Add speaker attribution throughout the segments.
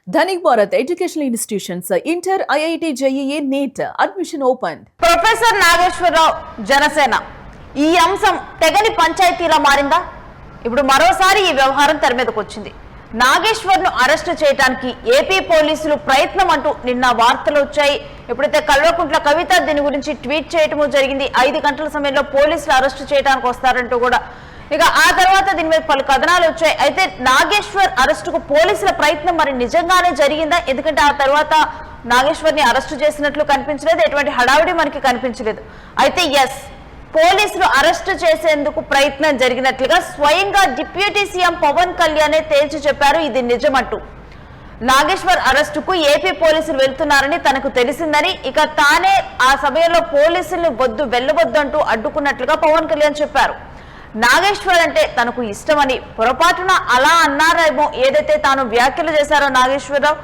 Speaker 1: Dhanik Bharat Educational Institutions, Inter, IIT, JEE, NEET, admission opened.
Speaker 2: Professor Nageswararao Janasena ఈ అంశం తెగని పంచాయతీలా మారిందా? ఇప్పుడు మరోసారి ఈ వ్యవహారం తెర మీదకు వచ్చింది. నాగేశ్వర్ను అరెస్టు చేయడానికి ఏపీ పోలీసులు ప్రయత్నం అంటూ నిన్న వార్తలు వచ్చాయి. ఎప్పుడైతే కల్వకుంట్ల కవిత దీని గురించి ట్వీట్ చేయటము జరిగింది. 5 గంటల సమయంలో పోలీసులు అరెస్టు చేయడానికి వస్తారంటూ కూడా ఇక ఆ తర్వాత దీని మీద పలు కథనాలు వచ్చాయి. అయితే నాగేశ్వర్ అరెస్టుకు పోలీసుల ప్రయత్నం మరి నిజంగానే జరిగిందా? ఎందుకంటే ఆ తర్వాత నాగేశ్వర్ని అరెస్టు చేసినట్లు కనిపించలేదు, ఎటువంటి హడావిడి మనకి కనిపించలేదు. అయితే ఎస్, పోలీసులు అరెస్టు చేసేందుకు ప్రయత్నం జరిగినట్లుగా స్వయంగా డిప్యూటీ సీఎం పవన్ కళ్యాణ్ తేల్చి చెప్పారు. ఇది నిజమంటూ నాగేశ్వర్ అరెస్టుకు ఏపీ పోలీసులు వెళ్తున్నారని తనకు తెలిసిందని, ఇక తానే ఆ సమయంలో పోలీసులను వెళ్ళవద్దు అంటూ అడ్డుకున్నట్లుగా పవన్ కళ్యాణ్ చెప్పారు. నాగేశ్వర్ అంటే తనకు ఇష్టమని పొరపాటున అలా అన్నారేమో. ఏదైతే తాను వ్యాఖ్యలు చేశారో నాగేశ్వరరావు,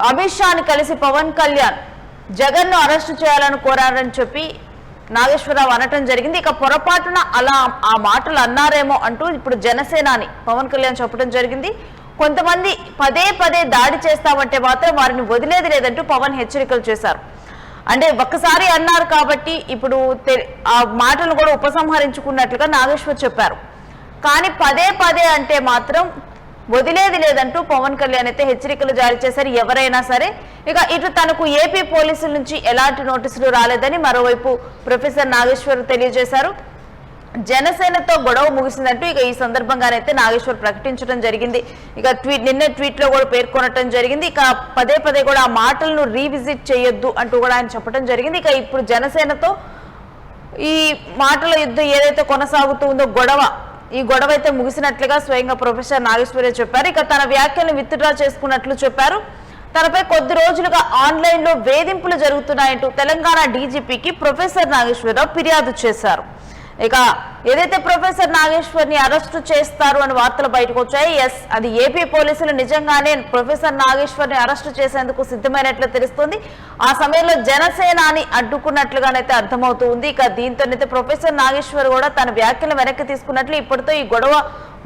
Speaker 2: అమిత్ షాని కలిసి పవన్ కళ్యాణ్ జగన్ను అరెస్టు చేయాలని కోరారని చెప్పి నాగేశ్వరరావు అనటం జరిగింది. ఇక పొరపాటున అలా ఆ మాటలు అన్నారేమో అంటూ ఇప్పుడు జనసేనాని పవన్ కళ్యాణ్ చెప్పడం జరిగింది. కొంతమంది పదే దాడి చేస్తామంటే మాత్రం వారిని వదిలేది లేదంటూ పవన్ హెచ్చరికలు చేశారు. అంటే ఒక్కసారి అన్నారు కాబట్టి ఇప్పుడు ఆ మాటలు కూడా ఉపసంహరించుకున్నట్లుగా నాగేశ్వర్ చెప్పారు. కానీ పదే అంటే మాత్రం వదిలేది లేదంటూ పవన్ కళ్యాణ్ అయితే హెచ్చరికలు జారీ చేశారు. ఎవరైనా సరే ఇక ఇటు తనకు ఏపీ పోలీసుల నుంచి ఎలాంటి నోటీసులు రాలేదని మరోవైపు ప్రొఫెసర్ నాగేశ్వర్ తెలియజేశారు. జనసేనతో గొడవ ముగిసిందంటూ ఇక ఈ సందర్భంగానైతే నాగేశ్వర్ ప్రకటించడం జరిగింది. ఇక నిన్న ట్వీట్ లో కూడా పేర్కొనటం జరిగింది. ఇక పదే కూడా ఆ మాటలను రీవిజిట్ చేయొద్దు అంటూ కూడా ఆయన చెప్పడం జరిగింది. ఇక ఇప్పుడు జనసేనతో ఈ మాటల యుద్ధం ఏదైతే కొనసాగుతూ ఉందో ఈ గొడవ అయితే ముగిసినట్లుగా స్వయంగా ప్రొఫెసర్ నాగేశ్వరే చెప్పారు. ఇక తన వ్యాఖ్యలను విత్డ్రా చేసుకున్నట్లు చెప్పారు. తనపై కొద్ది రోజులుగా ఆన్లైన్ లో వేధింపులు జరుగుతున్నాయంటూ తెలంగాణ డీజీపీకి ప్రొఫెసర్ నాగేశ్వరరావు ఫిర్యాదు చేశారు. ఇక ఏదైతే ప్రొఫెసర్ నాగేశ్వర్ని అరెస్టు చేస్తారు అని వార్తలు బయటకు వచ్చాయి. ఎస్, అది ఏపీ పోలీసులు నిజంగానే ప్రొఫెసర్ నాగేశ్వర్ని అరెస్టు చేసేందుకు సిద్ధమైనట్లు తెలుస్తుంది. ఆ సమయంలో జనసేనాని అడ్డుకున్నట్లుగానైతే అర్థమవుతూ ఉంది. ఇక దీంతోనైతే ప్రొఫెసర్ నాగేశ్వర్ కూడా తన వ్యాఖ్యలు వెనక్కి తీసుకున్నట్లు, ఇప్పటితో ఈ గొడవ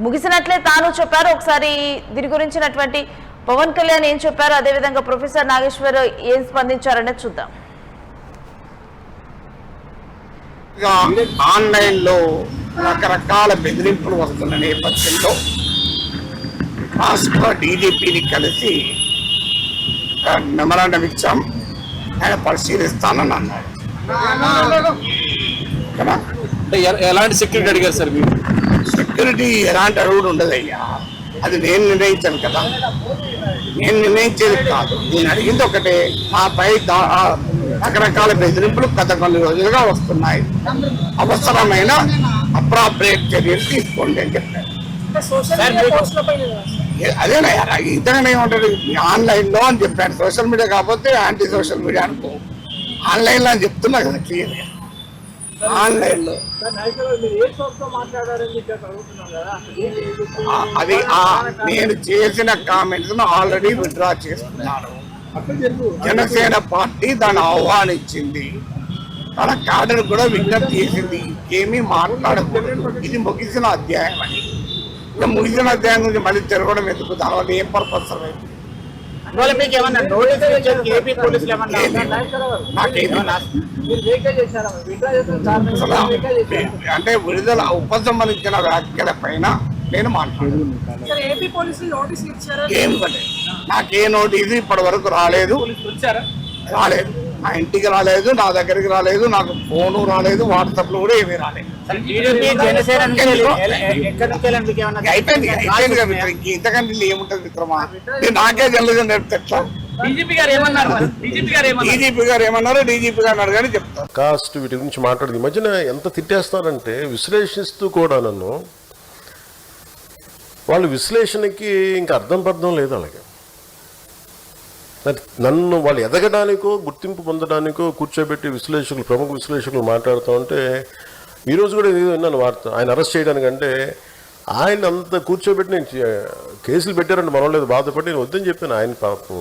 Speaker 2: ముగిసినట్లే తాను చెప్పారు. ఒకసారి దీని గురించినటువంటి పవన్ కళ్యాణ్ ఏం చెప్పారు, అదేవిధంగా ప్రొఫెసర్ నాగేశ్వర్ ఏం స్పందించారనేది చూద్దాం.
Speaker 3: ఆన్లైన్ లో రకరకాల బెదిరింపులు వస్తున్న నేపథ్యంలో రాష్ట్ర డీజీపీని కలిసి మెమరాండం ఇచ్చాం, ఆయన పరిశీలిస్తానని అన్నారు.
Speaker 4: ఎలాంటి సెక్యూరిటీ అడిగారు సార్? మీరు
Speaker 3: సెక్యూరిటీ ఎలాంటి అడుగుడు ఉండదయ్యా, అది నేను నిర్ణయించాను కదా, నేను నిర్ణయించేది కాదు. నేను అడిగింది ఒకటే, మాపై రకరకాల బెదిరింపులు గత కొన్ని రోజులుగా వస్తున్నాయి, అవసరమైన అప్రాప్రియేట్ చర్యలు తీసుకోండి అని చెప్పారు. అదేనా ఇంతగానే ఏమంటారు, ఆన్లైన్ లో అని చెప్పాను. సోషల్ మీడియా కాకపోతే యాంటీ సోషల్ మీడియా అనుకో, ఆన్లైన్ లో అని చెప్తున్నా కదా క్లియర్ గా. ఆన్లైన్ లో అది నేను చేసిన కామెంట్స్ ఆల్రెడీ విత్డ్రా చేసుకున్నాను. జనసేన పార్టీ దాన్ని ఆహ్వానించింది, తన క్యాడర్ కూడా విజ్ఞప్తి చేసింది, ఏమీ మాట్లాడకూడదు, ఇది ముగిసిన అధ్యాయం అని. ఇక ముగిసిన అధ్యాయం గురించి మళ్ళీ తిరగడం ఎందుకు, దానివల్ల ఏం పర్పస్ అనేది? అంటే విడుదల ఉపసంహరించిన వ్యాఖ్యల పైన నేను మాట్లాడాను. నాకే నోటీసు ఇప్పటి వరకు రాలేదు, నా ఇంటికి రాలేదు, నా దగ్గరికి రాలేదు, నాకు ఫోను రాలేదు, వాట్సాప్ లో కూడా ఏమీ రాలేదు. అయిపోయింది ఇంతకంటే ఏముంటది మిత్రమా, నాకే జల్లుగా నేర్పుతా. డీజీపీ గారు ఏమన్నారో డీజీపీ గారు అడగని చెప్తారు.
Speaker 5: కాస్ట్ వీటి గురించి మాట్లాడింది. ఈ మధ్యన ఎంత తిట్టేస్తారంటే విశ్లేషిస్తూ కూడా నన్ను, వాళ్ళు విశ్లేషణకి ఇంకా అర్థం పర్థం లేదు. అలాగే నన్ను వాళ్ళు ఎదగడానికో గుర్తింపు పొందడానికో కూర్చోబెట్టి ప్రముఖ విశ్లేషకులు మాట్లాడుతూ ఉంటే, ఈరోజు కూడా ఏదో విన్నాను వార్త, ఆయన అరెస్ట్ చేయడానికంటే ఆయన అంత కూర్చోబెట్టి నేను కేసులు పెట్టారంటే మనలేదు బాధపడి నేను వద్దని చెప్పాను. ఆయన పాపం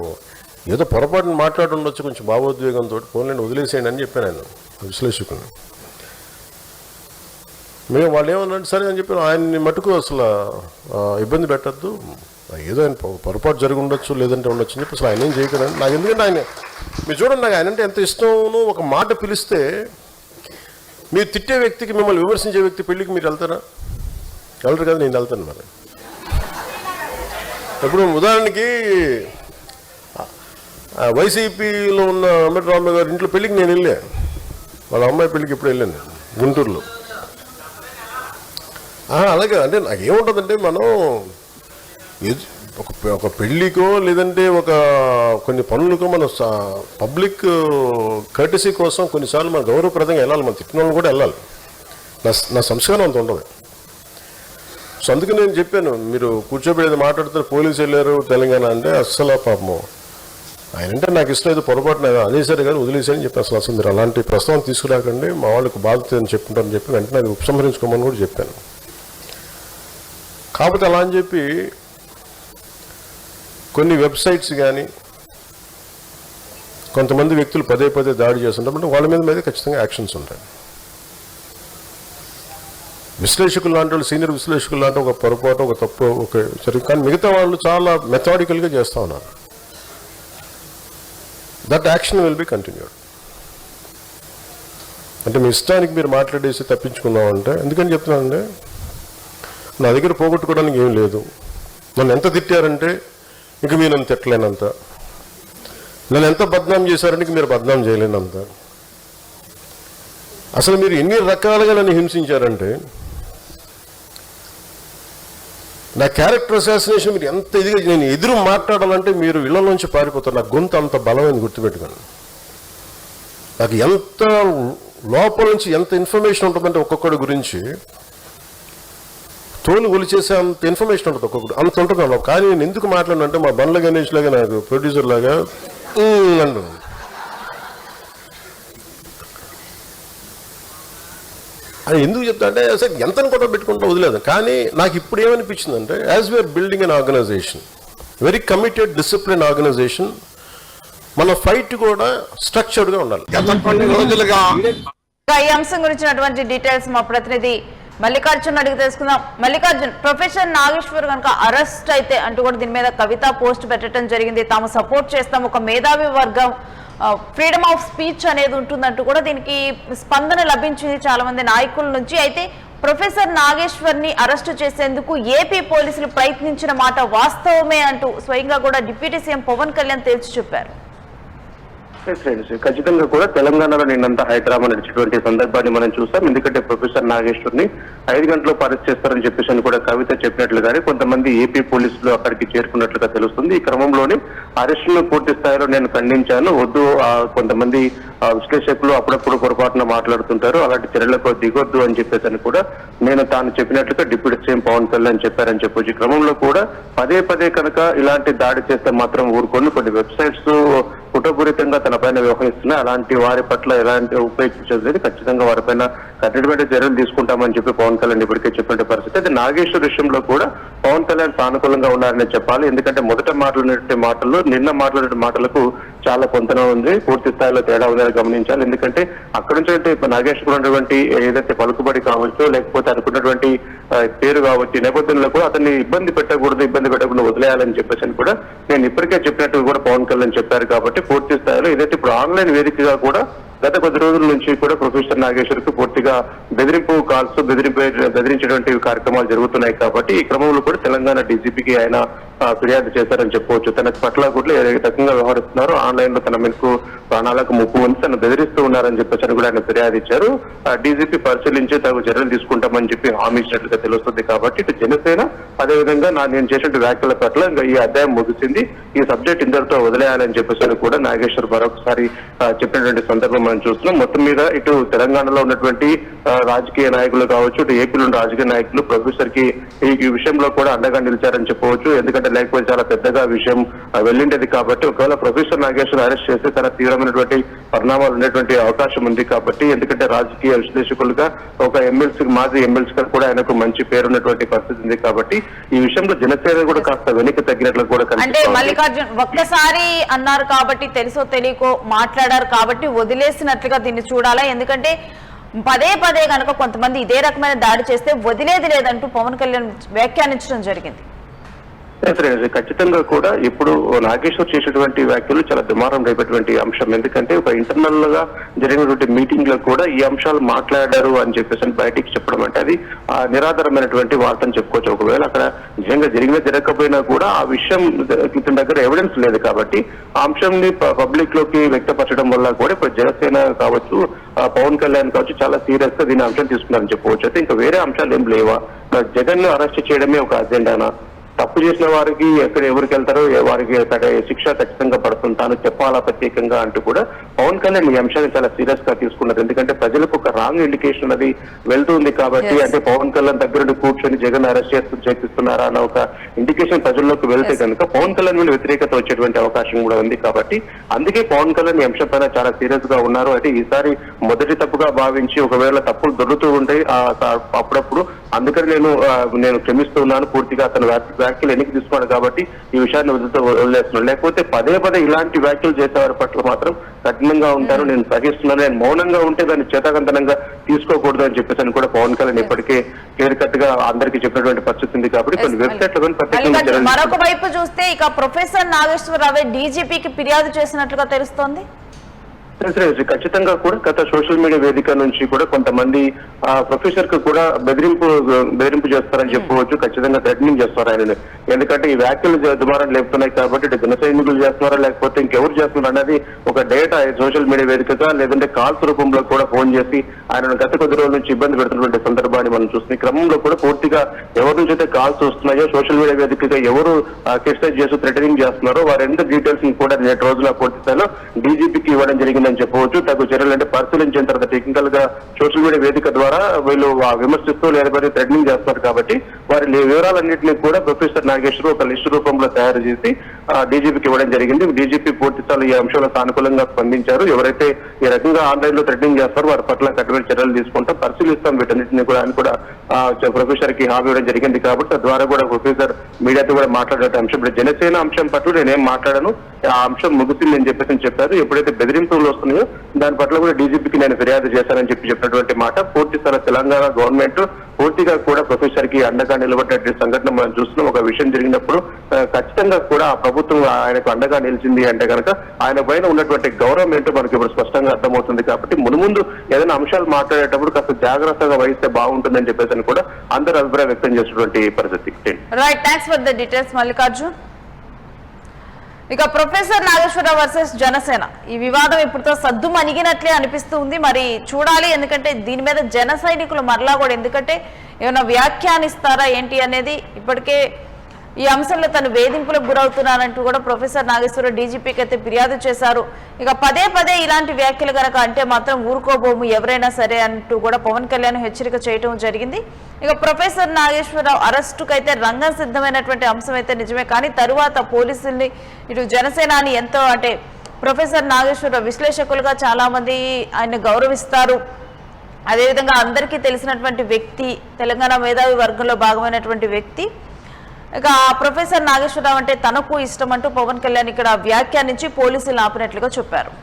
Speaker 5: ఏదో పొరపాటును మాట్లాడి ఉండొచ్చు, కొంచెం భావోద్వేగంతో ఫోన్లను వదిలేసేయండి అని చెప్పాను ఆయన విశ్లేషకుని. మేము వాళ్ళు ఏమన్నాడు సరే అని చెప్పాను. ఆయన్ని మటుకు అసలు ఇబ్బంది పెట్టద్దు, ఏదో ఆయన పొరపాటు జరిగి ఉండొచ్చు, లేదంటే ఉండొచ్చు అని చెప్పి అసలు ఆయన ఏం చేయకూడదు. నాకు ఎందుకంటే ఆయన మీరు చూడండి, నాకు ఆయన అంటే ఎంత ఇష్టమో. ఒక మాట పిలిస్తే మీరు తిట్టే వ్యక్తికి, మిమ్మల్ని విమర్శించే వ్యక్తి పెళ్ళికి మీరు వెళ్తారా? వెళ్ళరు కదా, నేను వెళ్తాను. మరి ఇప్పుడు ఉదాహరణకి వైసీపీలో ఉన్న అంబేద్కర్ గారి ఇంట్లో పెళ్ళికి నేను వెళ్ళా. వాళ్ళ అమ్మాయి పెళ్ళికి ఇప్పుడు వెళ్ళాను గుంటూరులో. అలాగే అంటే నాకేముంటుందంటే, మనం ఒక పెళ్ళికో లేదంటే కొన్ని పనులకో మనం పబ్లిక్ కర్టసీ కోసం కొన్నిసార్లు మన గౌరవప్రదంగా వెళ్ళాలి. మన తిట్టిన వాళ్ళు కూడా వెళ్ళాలి. నా సంస్కారం అంత ఉండదు. సో అందుకే నేను చెప్పాను, మీరు కూర్చోబెట్టేది మాట్లాడుతారు, పోలీసు వెళ్ళారు తెలంగాణ అంటే అస్సలు పాపము ఆయన అంటే నాకు ఇష్టం ఏదో పొరపాటున అనేసారు కానీ వదిలేసారని చెప్పి అసలు మీరు అలాంటి ప్రస్తావన తీసుకురాకండి, మా వాళ్ళకి బాధ్యత అని చెప్పుకుంటారని చెప్పి వెంటనే అది ఉపసంహరించుకోమని కూడా చెప్పాను. కాకపోతే అలా అని చెప్పి కొన్ని వెబ్సైట్స్ కానీ కొంతమంది వ్యక్తులు పదే పదే దాడి చేస్తుంటారు, వాళ్ళ మీద ఖచ్చితంగా యాక్షన్స్ ఉంటాయి. విశ్లేషకులు లాంటి వాళ్ళు, సీనియర్ విశ్లేషకులు లాంటి ఒక పొరపాటు, ఒక తప్పు జరిగింది. కానీ మిగతా వాళ్ళు చాలా మెథాడికల్గా చేస్తూ ఉన్నారు. That action will be continued. అంటే మీ ఇష్టానికి మీరు మాట్లాడేసి తప్పించుకున్నామంటే, ఎందుకని చెప్తున్నానంటే, నా దగ్గర పోగొట్టుకోవడానికి ఏం లేదు. నన్ను ఎంత తిట్టారంటే ఇంక మీరు నన్ను తిట్టలేనంత, నన్ను ఎంత బద్నాం చేశారంటే మీరు బద్నాం చేయలేనంత, అసలు మీరు ఎన్ని రకాలుగా నన్ను హింసించారంటే, నా క్యారెక్టర్ అసాసినేషన్ మీరు ఎంత ఇదిగా, నేను ఎదురు మాట్లాడాలంటే మీరు ఇళ్లలోంచి పారిపోతారు. నా గొంతు అంత బలమైంది, గుర్తుపెట్టుకోండి. నాకు ఎంత లోపల నుంచి ఎంత ఇన్ఫర్మేషన్ ఉంటుందంటే ఒక్కొక్కడి గురించి తోలు ఒలిచేసే అంత ఇన్ఫర్మేషన్ ఉంటుంది ఒక్కొక్కటి, అంత ఉంటుంది అలా. కానీ నేను ఎందుకు మాట్లాడినంటే మా బండ్ల గణేష్ లాగా, నాకు ప్రొడ్యూసర్ లాగా అంటు అది ఎందుకు చెప్తా అంటే, అసలు ఎంత కూడా పెట్టుకుంటా వదిలేదు. కానీ నాకు ఇప్పుడు ఏమనిపించిందంటే, as we are building an organization, very committed discipline organization, మన ఫైట్ కూడా స్ట్రక్చర్డ్గా ఉండాలి.
Speaker 3: గత కొన్ని రోజులుగా
Speaker 2: ఈ అంశం గురించినటువంటి డీటెయిల్స్ మా ప్రతినిధి మల్లికార్జున్ అడిగి తెలుసుకుందాం. మల్లికార్జున్, ప్రొఫెసర్ నాగేశ్వర్ కనుక అరెస్ట్ అయితే అంటూ కూడా దీని మీద కవిత పోస్ట్ పెట్టడం జరిగింది. తాము సపోర్ట్ చేస్తాం, ఒక మేధావి వర్గం, ఫ్రీడమ్ ఆఫ్ స్పీచ్ అనేది ఉంటుందంటూ కూడా దీనికి స్పందన లభించింది చాలా మంది నాయకుల నుంచి. అయితే ప్రొఫెసర్ నాగేశ్వర్ ని అరెస్టు చేసేందుకు ఏపీ పోలీసులు ప్రయత్నించిన మాట వాస్తవమే అంటూ స్వయంగా కూడా డిప్యూటీ సీఎం పవన్ కళ్యాణ్ తేల్చి చెప్పారు.
Speaker 6: ఖచ్చితంగా కూడా తెలంగాణలో నిన్నంతా హైదరాబాద్ నడిచేటువంటి సందర్భాన్ని మనం చూసాం. ఎందుకంటే ప్రొఫెసర్ నాగేశ్వర్ ని 5 గంటలకు అరెస్ట్ చేస్తారని చెప్పేసి కూడా కవిత చెప్పినట్లుగానే కొంతమంది ఏపీ పోలీసులు అక్కడికి చేరుకున్నట్లుగా తెలుస్తుంది. ఈ క్రమంలోనే అరెస్టులను పూర్తి స్థాయిలో నేను ఖండించాను. వద్దు, కొంతమంది విశ్లేషకులు అప్పుడప్పుడు పొరపాటున మాట్లాడుతుంటారు, అలాంటి చర్యలకు దిగొద్దు అని చెప్పేసి కూడా నేను తాను చెప్పినట్లుగా డిప్యూటీ సీఎం పవన్ కళ్యాణ్ చెప్పారని చెప్పొచ్చు. ఈ క్రమంలో కూడా పదే పదే కనుక ఇలాంటి దాడి చేస్తే మాత్రం ఊరుకొని కొన్ని వెబ్సైట్స్ కుట్రపూరితంగా తన పైన వ్యవహరిస్తున్నాయి. అలాంటి వారి పట్ల ఎలాంటి ఉపయోగించలేదు, ఖచ్చితంగా వారిపైన కఠినమైన చర్యలు తీసుకుంటామని చెప్పి పవన్ కళ్యాణ్ ఇప్పటికే చెప్పిన పరిస్థితి. అయితే నాగేశ్వర్ విషయంలో కూడా పవన్ కళ్యాణ్ సానుకూలంగా ఉన్నారని చెప్పాలి. ఎందుకంటే మొదట మాట్లాడిన మాటలు, నిన్న మాట్లాడిన మాటలకు చాలా పొంతన ఉంది, పూర్తి స్థాయిలో తేడా ఉందని గమనించాలి. ఎందుకంటే అక్కడి నుంచి నాగేశ్వర్ ఉన్నటువంటి ఏదైతే పలుకుబడి కావచ్చు, లేకపోతే అనుకున్నటువంటి పేరు కావచ్చు, నేపథ్యంలో కూడా అతన్ని ఇబ్బంది పెట్టకుండా వదిలేయాలని చెప్పేసి కూడా నేను ఇప్పటికే చెప్పినట్టు కూడా పవన్ కళ్యాణ్ చెప్పారు. కాబట్టి పూర్తి స్థాయిలో ఏదైతే ఇప్పుడు ఆన్లైన్ వేదికగా కూడా గత కొద్ది రోజుల నుంచి కూడా ప్రొఫెసర్ నాగేశ్వర్ కు పూర్తిగా బెదిరింపు కాల్స్, బెదిరించేటువంటి కార్యక్రమాలు జరుగుతున్నాయి. కాబట్టి ఈ క్రమంలో కూడా తెలంగాణ డీజీపీకి ఆయన ఫిర్యాదు చేశారని చెప్పవచ్చు. తన పట్ల కూడా ఏ రకంగా వ్యవహరిస్తున్నారో, ఆన్లైన్ లో తన మీకు ప్రాణాలకు ముప్పు ఉంది, తను బెదిరిస్తూ ఉన్నారని చెప్పేసి కూడా ఆయన ఫిర్యాదు ఇచ్చారు. డీజీపీ పరిశీలించి తగు చర్యలు తీసుకుంటామని చెప్పి హామీ ఇచ్చినట్లుగా తెలుస్తుంది. కాబట్టి ఇటు జనసేన, అదేవిధంగా నేను చేసిన వ్యాఖ్యల పట్ల ఇంకా ఈ అధ్యాయం ముగిసింది, ఈ సబ్జెక్ట్ ఇందరితో వదిలేయాలని చెప్పేసి కూడా నాగేశ్వర్ మరొకసారి చెప్పినటువంటి సందర్భం మనం చూస్తున్నాం. మొత్తం మీద ఇటు తెలంగాణలో ఉన్నటువంటి రాజకీయ నాయకులు కావచ్చు, ఇటు ఏపీలో ఉన్న రాజకీయ నాయకులు ప్రొఫెసర్ కి ఈ విషయంలో కూడా అండగా నిలిచారని చెప్పవచ్చు. ఎందుకంటే లేకపోతే చాలా పెద్దగా విషయం వెళ్ళిండేది. కాబట్టి ఒకవేళ ప్రొఫెసర్ నాగేశ్వర్ అరెస్ట్ చేస్తే చాలా తీవ్రమైనటువంటి పరిణామాలు ఉండేటువంటి అవకాశం ఉంది. కాబట్టి ఎందుకంటే రాజకీయ విశ్లేషకులుగా ఒక మాజీ ఎమ్మెల్సీగా కూడా ఆయనకు మంచి పేరున్నటువంటి పరిస్థితి ఉంది. కాబట్టి ఈ విషయంలో జనసేన కూడా కాస్త వెనక్కి తగ్గినట్లు కూడా
Speaker 2: అంటే మల్లికార్జున్ ఒక్కసారి అన్నారు కాబట్టి, తెలుసో తెలియకో మాట్లాడారు కాబట్టి వదిలేసినట్లుగా దీన్ని చూడాలా? ఎందుకంటే పదే పదే కనుక కొంతమంది ఇదే రకమైన దాడి చేస్తే వదిలేది లేదంటూ పవన్ కళ్యాణ్ వ్యాఖ్యానించడం జరిగింది.
Speaker 6: ఖచ్చితంగా కూడా ఇప్పుడు నాగేశ్వర్ చేసేటువంటి వ్యాఖ్యలు చాలా దుమారం రేపేటువంటి అంశం. ఎందుకంటే ఒక ఇంటర్నల్ గా జరిగినటువంటి మీటింగ్ లో కూడా ఈ అంశాలు మాట్లాడారు అని చెప్పేసి బయటికి చెప్పడం అంటే అది నిరాధారమైనటువంటి వార్త అని చెప్పుకోవచ్చు. ఒకవేళ అక్కడ నిజంగా జరగకపోయినా కూడా ఆ విషయం ఇతని దగ్గర ఎవిడెన్స్ లేదు కాబట్టి ఆ అంశంని పబ్లిక్ లోకి వ్యక్తపరచడం వల్ల కూడా ఇప్పుడు జనసేన కావచ్చు, పవన్ కళ్యాణ్ కావచ్చు చాలా సీరియస్ గా దీని అంశం తీసుకున్నారని చెప్పవచ్చు. అయితే ఇంకా వేరే అంశాలు ఏం లేవా? జగన్ ను అరెస్ట్ చేయడమే ఒక అజెండానా? తప్పు చేసిన వారికి ఎవరికి వెళ్తారో వారికి శిక్ష ఖచ్చితంగా పడుతుంది, తాను చెప్పాలా ప్రత్యేకంగా అంటూ కూడా పవన్ కళ్యాణ్ ఈ అంశాన్ని చాలా సీరియస్ గా తీసుకున్నారు. ఎందుకంటే ప్రజలకు ఒక రాంగ్ ఇండికేషన్ అది వెళ్తుంది కాబట్టి, అంటే పవన్ కళ్యాణ్ దగ్గర కూర్చొని జగన్ అరెస్ట్ చేస్తున్నారా అన్న ఒక ఇండికేషన్ ప్రజల్లోకి వెళ్తే కనుక పవన్ కళ్యాణ్ మీద వ్యతిరేకత వచ్చేటువంటి అవకాశం కూడా ఉంది. కాబట్టి అందుకే పవన్ కళ్యాణ్ ఈ అంశం పైన చాలా సీరియస్ గా ఉన్నారు. అయితే ఈసారి మొదటి తప్పుగా భావించి ఒకవేళ తప్పులు దొరుకుతూ ఉంటే అప్పుడప్పుడు అందుకని నేను క్షమిస్తున్నాను, పూర్తిగా అతను వ్యాఖ్యలు ఎన్నిక తీసుకున్నాడు కాబట్టి ఈ విషయాన్ని వదిలేస్తున్నాడు. లేకపోతే పదే ఇలాంటి వ్యాఖ్యలు చేసేవారి పట్ల మాత్రం కఠినంగా ఉంటాను, నేను సహిస్తున్నాను, నేను మౌనంగా ఉంటే దాన్ని చేతకంతనంగా తీసుకోకూడదు అని చెప్పేసి కూడా పవన్ కళ్యాణ్ ఇప్పటికే క్లియర్ కట్ గా అందరికీ చెప్పినటువంటి పరిస్థితి ఉంది. కాబట్టి కొన్ని వెబ్సైట్లు
Speaker 2: మరొక వైపు చూస్తే ఇక ప్రొఫెసర్ నాగేశ్వరరావు డీజీపీకి ఫిర్యాదు చేసినట్లుగా తెలుస్తోంది.
Speaker 6: ఖచ్చితంగా కూడా గత సోషల్ మీడియా వేదిక నుంచి కూడా కొంతమంది ప్రొఫెసర్ కు కూడా బెదిరింపు చేస్తారని చెప్పవచ్చు. ఖచ్చితంగా థ్రెటనింగ్ చేస్తారు ఆయనని. ఎందుకంటే ఈ వ్యాఖ్యలు దుమారం లేపుతున్నాయి కాబట్టి ఇటు జన సైనికులు చేస్తున్నారా లేకపోతే ఇంకెవరు చేస్తున్నారు అనేది ఒక డేటా సోషల్ మీడియా వేదికగా లేదంటే కాల్స్ రూపంలో కూడా ఫోన్ చేసి ఆయనను గత కొద్ది రోజుల నుంచి ఇబ్బంది పెడుతున్నటువంటి సందర్భాన్ని మనం చూస్తున్న క్రమంలో కూడా పూర్తిగా ఎవరి నుంచి అయితే కాల్స్ వస్తున్నాయో సోషల్ మీడియా వేదికగా ఎవరు క్రిటిసైజ్ చేస్తూ థ్రెటనింగ్ చేస్తున్నారో వారి ఎంత డీటెయిల్స్ కూడా నేటి రోజుల పూర్తి స్థాయిలో డీజీపీకి ఇవ్వడం జరిగిందని చెప్పవచ్చు. తగు చర్యలు అంటే పరిశీలించిన తర్వాత టెక్నికల్ గా సోషల్ మీడియా వేదిక ద్వారా వీళ్ళు విమర్శిస్తూ లేకపోతే థ్రెటనింగ్ చేస్తున్నారు కాబట్టి వారి వివరాలన్నింటినీ కూడా ప్రొఫెసర్ నాగేశ్వర్ ఒక లిస్టు రూపంలో తయారు చేసి డీజీపీకి ఇవ్వడం జరిగింది. డీజీపీ పూర్తి స్థాయిలో ఈ అంశంలో సానుకూలంగా స్పందించారు. ఎవరైతే ఈ రకంగా ఆన్లైన్ లో థ్రెటనింగ్ చేస్తారో వారి పట్ల కఠిన చర్యలు తీసుకుంటాం, పరిశీలిస్తాం వీటన్నింటినీ కూడా అని కూడా ప్రొఫెసర్ కి హామీ ఇవ్వడం జరిగింది. కాబట్టి తద్వారా కూడా ప్రొఫెసర్ మీడియాతో కూడా మాట్లాడే అంశం జనసేన అంశం పట్ల నేనేం మాట్లాడాను, ఆ అంశం ముగిసింది అని చెప్పారు. ఎప్పుడైతే బెదిరింపులు వస్తున్నాయో దాని పట్ల కూడా డీజీపీకి నేను ఫిర్యాదు చేశానని చెప్పినటువంటి మాట. పూర్తి స్థాయి తెలంగాణ గవర్నమెంట్ పూర్తిగా కూడా ప్రొఫెసర్ కి అండగా నిలబడినటువంటి సంఘటన మనం చూస్తున్నాం. ఒక విషయం జరిగినప్పుడు ఖచ్చితంగా కూడా ఆ ప్రభుత్వం ఆయనకు అండగా నిలిచింది అంటే కనుక ఆయన పైన ఉన్నటువంటి గౌరవం ఏంటో మనకి ఇప్పుడు స్పష్టంగా అర్థమవుతుంది. కాబట్టి మునుముందు ఏదైనా అంశాలు మాట్లాడేటప్పుడు కాస్త జాగ్రత్తగా వహిస్తే బాగుంటుందని చెప్పేసి కూడా అందరూ అభిప్రాయం వ్యక్తం చేసినటువంటి పరిస్థితి.
Speaker 2: Right, thanks for the details Mallikarjun. ఇక ప్రొఫెసర్ నాగేశ్వరరావు వర్సెస్ జనసేన ఈ వివాదం ఇప్పుడుతో సద్దు మణిగినట్లే అనిపిస్తూ ఉంది. మరి చూడాలి, ఎందుకంటే దీని మీద జన సైనికులు మరలా కూడా ఎందుకంటే ఏమైనా వ్యాఖ్యానిస్తారా ఏంటి అనేది. ఇప్పటికే ఈ అంశంలో తను వేధింపులకు గురవుతున్నానంటూ కూడా ప్రొఫెసర్ నాగేశ్వరరావు డీజీపీకి అయితే ఫిర్యాదు చేశారు. ఇక పదే ఇలాంటి వ్యాఖ్యలు కనుక అంటే మాత్రం ఊరుకోబోము ఎవరైనా సరే అంటూ కూడా పవన్ కళ్యాణ్ హెచ్చరిక చేయడం జరిగింది. ఇక ప్రొఫెసర్ నాగేశ్వరరావు అరెస్టుకు అయితే రంగం సిద్ధమైనటువంటి అంశం అయితే నిజమే. కానీ తరువాత పోలీసుల్ని ఇటు జనసేనాని ఎంతో అంటే ప్రొఫెసర్ నాగేశ్వరరావు విశ్లేషకులుగా చాలా మంది ఆయన గౌరవిస్తారు. అదేవిధంగా అందరికీ తెలిసినటువంటి వ్యక్తి, తెలంగాణ మేధావి వర్గంలో భాగమైనటువంటి వ్యక్తి. ఇక ప్రొఫెసర్ నాగేశ్వరరావు అంటే తనకు ఇష్టం అంటూ పవన్ కళ్యాణ్ ఇక్కడ వ్యాఖ్యానించి పోలీసులు ఆపినట్లుగా చెప్పారు.